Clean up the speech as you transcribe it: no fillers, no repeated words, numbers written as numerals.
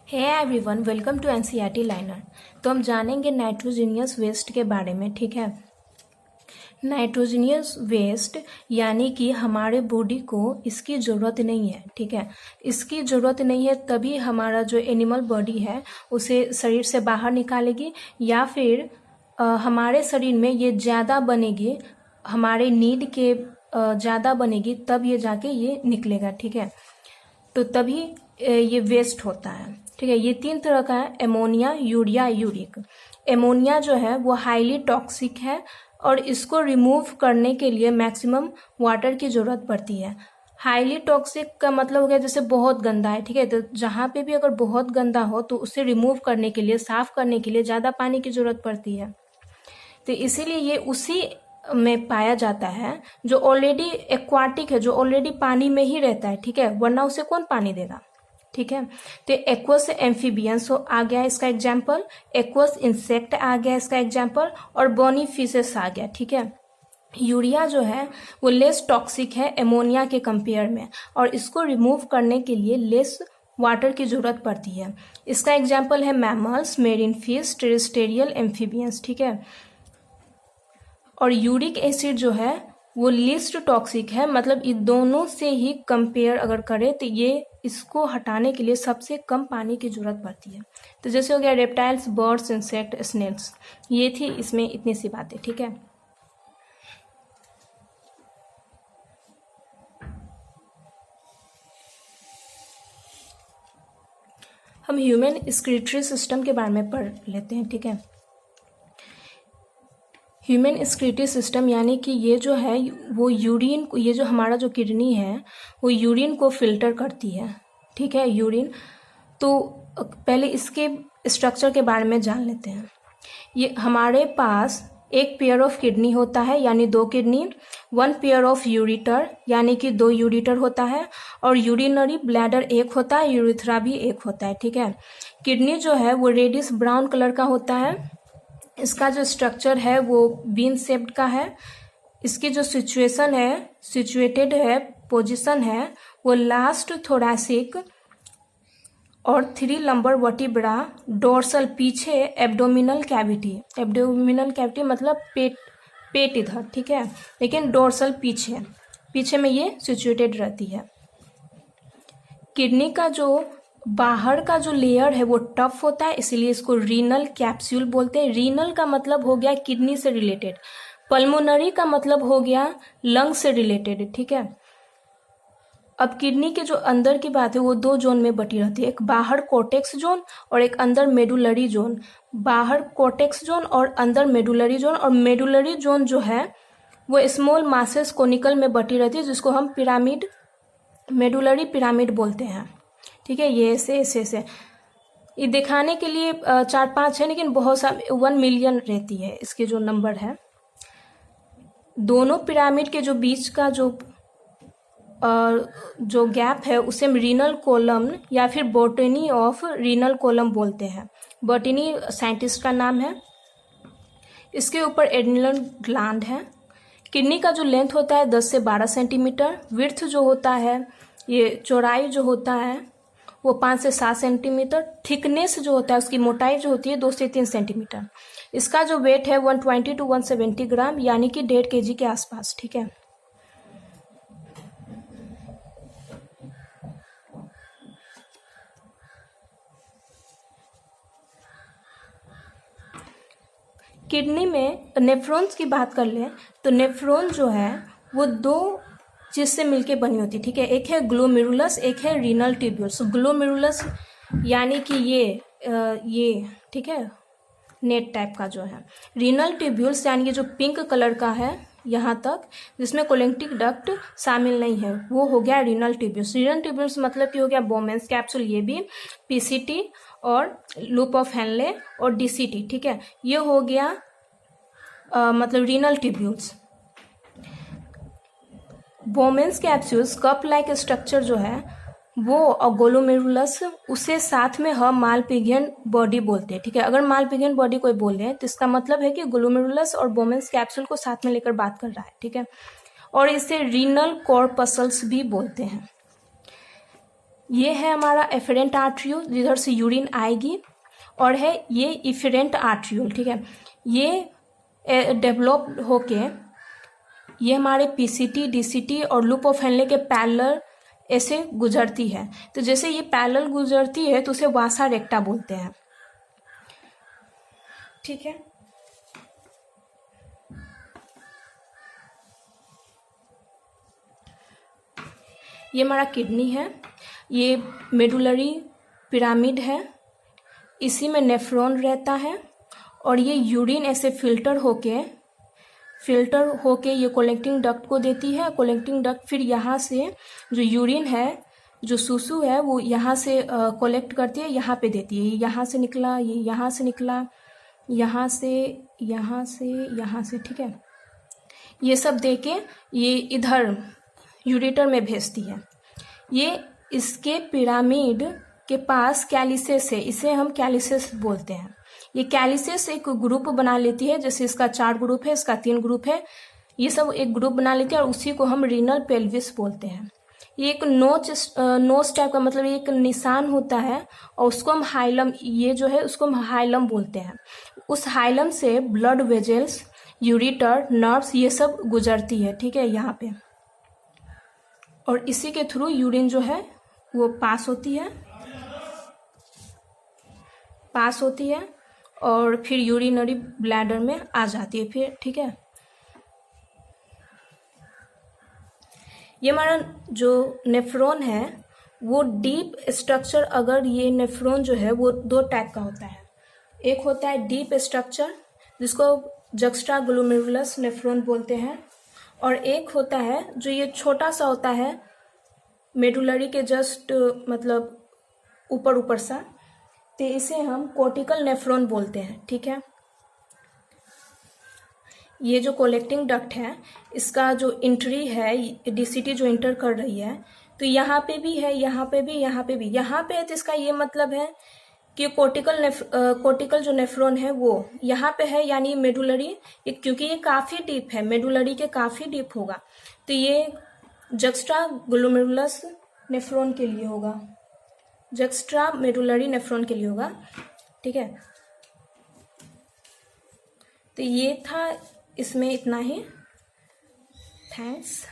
Hey everyone, welcome to NCERT liner. तो हम जानेंगे नाइट्रोजीनियस वेस्ट के बारे में। ठीक है, नाइट्रोजीनियस वेस्ट यानी कि हमारे बॉडी को इसकी ज़रूरत नहीं है। ठीक है, इसकी ज़रूरत नहीं है तभी हमारा जो एनिमल बॉडी है उसे शरीर से बाहर निकालेगी, या फिर हमारे शरीर में ये ज़्यादा बनेगी, हमारे नीड के ज़्यादा बनेगी, तब ये जाके ये निकलेगा। ठीक है, तो तभी ये वेस्ट होता है। ठीक है, ये तीन तरह का है, एमोनिया, यूरिया, यूरिक। एमोनिया जो है वो हाईली टॉक्सिक है और इसको रिमूव करने के लिए मैक्सिमम वाटर की ज़रूरत पड़ती है। हाईली टॉक्सिक का मतलब हो गया जैसे बहुत गंदा है। ठीक है, तो जहाँ पे भी अगर बहुत गंदा हो तो उसे रिमूव करने के लिए, साफ करने के लिए ज़्यादा पानी की ज़रूरत पड़ती है। तो इसीलिए ये उसी में पाया जाता है जो ऑलरेडी एक्वाटिक है, जो ऑलरेडी पानी में ही रहता है। ठीक है, वरना उसे कौन पानी देगा। ठीक है, तो एक्वस एम्फीबियंस आ गया इसका एग्जाम्पल, एक्वस इंसेक्ट आ गया इसका एग्जाम्पल, और बॉनी फिशेस आ गया। ठीक है, यूरिया जो है वो लेस टॉक्सिक है एमोनिया के कंपेयर में, और इसको रिमूव करने के लिए लेस वाटर की जरूरत पड़ती है। इसका एग्जाम्पल है mammals, marine fish, terrestrial amphibians. ठीक है, और यूरिक एसिड जो है वो लीस्ट टॉक्सिक है, मतलब इन दोनों से ही कंपेयर अगर करें तो ये इसको हटाने के लिए सबसे कम पानी की जरूरत पड़ती है। तो जैसे हो गया रेप्टाइल्स, बर्ड्स, इंसेक्ट, स्नेल्स, ये थी इसमें इतनी सी बातें। ठीक है, हम ह्यूमन एक्सक्रीटरी सिस्टम के बारे में पढ़ लेते हैं। ठीक है, ह्यूमन एक्सक्रीटरी सिस्टम यानी कि ये जो है वो यूरिन को, ये जो हमारा जो किडनी है वो यूरिन को फिल्टर करती है। ठीक है, यूरिन। तो पहले इसके स्ट्रक्चर के बारे में जान लेते हैं। ये हमारे पास एक पेयर ऑफ किडनी होता है, यानी दो kidney, one pair of ureter यानी कि दो यूरिटर होता है, और यूरिनरी ब्लैडर एक होता है, यूरिथ्रा भी एक होता है। ठीक है, किडनी जो है वो रेडिश ब्राउन कलर का होता है। इसका जो स्ट्रक्चर है वो बीन शेप्ड का है। इसकी जो सिचुएशन है, सिचुएटेड है, पोजीशन है, वो लास्ट थोरैसिक और 3 लंबर वर्टिब्रा डोर्सल, पीछे एब्डोमिनल कैविटी। एब्डोमिनल कैविटी मतलब पेट इधर। ठीक है, लेकिन डोर्सल पीछे में ये सिचुएटेड रहती है। किडनी का जो बाहर का जो लेयर है वो टफ होता है, इसीलिए इसको रीनल कैप्सूल बोलते हैं। रीनल का मतलब हो गया किडनी से रिलेटेड, पल्मोनरी का मतलब हो गया लंग से रिलेटेड। ठीक है, अब किडनी के जो अंदर की बात है वो दो जोन में बटी रहती है, एक बाहर कोर्टेक्स जोन और एक अंदर मेडुलरी जोन। बाहर कोर्टेक्स जोन और अंदर मेडुलरी जोन, और मेडुलरी जोन जो है वो स्मॉल मासेस कोनिकल में बटी रहती है, जिसको हम पिरामिड, मेडुलरी पिरामिड बोलते हैं। ठीक है, ये ऐसे ये दिखाने के लिए 4-5 है, लेकिन बहुत सा 1 मिलियन रहती है इसके जो नंबर है। दोनों पिरामिड के जो बीच का जो गैप है उसे हम रीनल कोलम या फिर बोटनी ऑफ रीनल कोलम बोलते हैं। बोटनी साइंटिस्ट का नाम है। इसके ऊपर एड्रिनल ग्लैंड है। किडनी का जो लेंथ होता है 10 से 12 सेंटीमीटर। विड्थ जो होता है, ये चौड़ाई जो होता है वो 5 से 7 सेंटीमीटर। थिकनेस जो होता है, उसकी मोटाई जो होती है 2 से 3 सेंटीमीटर। इसका जो वेट है 120 to 170 ग्राम, यानी कि 1.5 kg के आसपास। ठीक है, किडनी में नेफ्रॉन्स की बात कर लें तो नेफ्रॉन जो है वो दो चीज से मिलके बनी होती है। ठीक है, एक है ग्लोमेरुलस, एक है रीनल ट्यूब्यूल्स। ग्लोमेरुलस यानी कि ये ठीक है, नेट टाइप का जो है। रीनल ट्यूब्यूल्स यानी कि जो पिंक कलर का है यहाँ तक, जिसमें कोलेक्टिक डक्ट शामिल नहीं है, वो हो गया रीनल ट्यूब्यूल्स। रीनल ट्यूब्यूल्स मतलब कि हो गया बोमेंस कैप्सूल, ये भी पीसीटी और लूप ऑफ हेनले और डीसीटी। ठीक है, ये हो गया मतलब renal tubules. बोमेंस capsules cup like structure जो है वो, और ग्लोमेरुलस, उसे साथ में हम मालपिगियन बॉडी बोलते हैं। ठीक है, अगर मालपिगियन बॉडी कोई बोले तो इसका मतलब है कि ग्लोमेरुलस और बोमेंस कैप्सूल को साथ में लेकर बात कर रहा है। ठीक है, और इसे रीनल कॉर्पसल्स भी बोलते हैं। ये है हमारा एफरेंट आर्ट्रियोल, जिधर से यूरिन आएगी, और है ये इफरेंट आर्ट्रियोल, ठीक है। ये डेवलप होके ये हमारे पीसीटी, डीसीटी और लूप ऑफ हेनले के पैरेलल ऐसे गुजरती है। तो जैसे ये पैरेलल गुजरती है तो उसे वासा रेक्टा बोलते हैं, ठीक है। ये हमारा किडनी है, ये मेडुलरी पिरामिड है, इसी में नेफ्रॉन रहता है, और ये यूरिन ऐसे फिल्टर होके ये कोलेक्टिंग डक्ट को देती है। कोलेक्टिंग डक्ट फिर यहाँ से जो यूरिन है, जो सुसु है, वो यहाँ से कोलेक्ट करती है, यहाँ पे देती है। ये यहाँ से निकला, ये यहाँ से निकला, यहाँ से, यहाँ से, यहाँ से, ठीक है। ये सब देके ये इधर यूरेटर में भेजती है। ये इसके पिरामिड के पास कैलिसेस है, इसे हम कैलिसेस बोलते हैं। ये कैलिसेस एक ग्रुप बना लेती है, जैसे इसका 4 ग्रुप है, इसका 3 ग्रुप है, ये सब एक ग्रुप बना लेती है, और उसी को हम रीनल पेल्विस बोलते हैं। ये एक नोच टाइप का, मतलब एक निशान होता है, और उसको हम हाइलम, ये जो है उसको हम हाइलम बोलते हैं। उस हाइलम से ब्लड वेजल्स, यूरेटर, नर्व्स, ये सब गुजरती है, ठीक है, यहाँ पे, और इसी के थ्रू यूरिन जो है वो पास होती है और फिर यूरिनरी ब्लैडर में आ जाती है फिर, ठीक है। ये हमारा जो नेफ्रॉन है वो डीप स्ट्रक्चर, अगर ये नेफ्रॉन जो है वो 2 टाइप का होता है। एक होता है डीप स्ट्रक्चर, जिसको जक्स्ट्रा ग्लोमेरुलस नेफ्रॉन बोलते हैं, और एक होता है जो ये छोटा सा होता है, मेडुलरी के जस्ट मतलब ऊपर सा, तो इसे हम कोर्टिकल नेफ्रॉन बोलते हैं, ठीक है। ये जो कोलेक्टिंग डक्ट है, इसका जो इंट्री है, डीसीटी जो इंटर कर रही है, तो यहाँ पे भी है, यहाँ पे भी, यहाँ पे भी, यहाँ पे है, तो इसका ये मतलब है कि कोर्टिकल जो नेफ्रॉन है वो यहाँ पे है, यानी मेडुलरी, क्योंकि ये काफ़ी डीप है, मेडुलरी के काफ़ी डीप होगा, तो ये जक्स्ट्रा ग्लोमेरुलस नेफ्रॉन के लिए होगा, जक्स्ट्रा मेडुलरी नेफ्रॉन के लिए होगा, ठीक है। तो ये था, इसमें इतना ही, थैंक्स।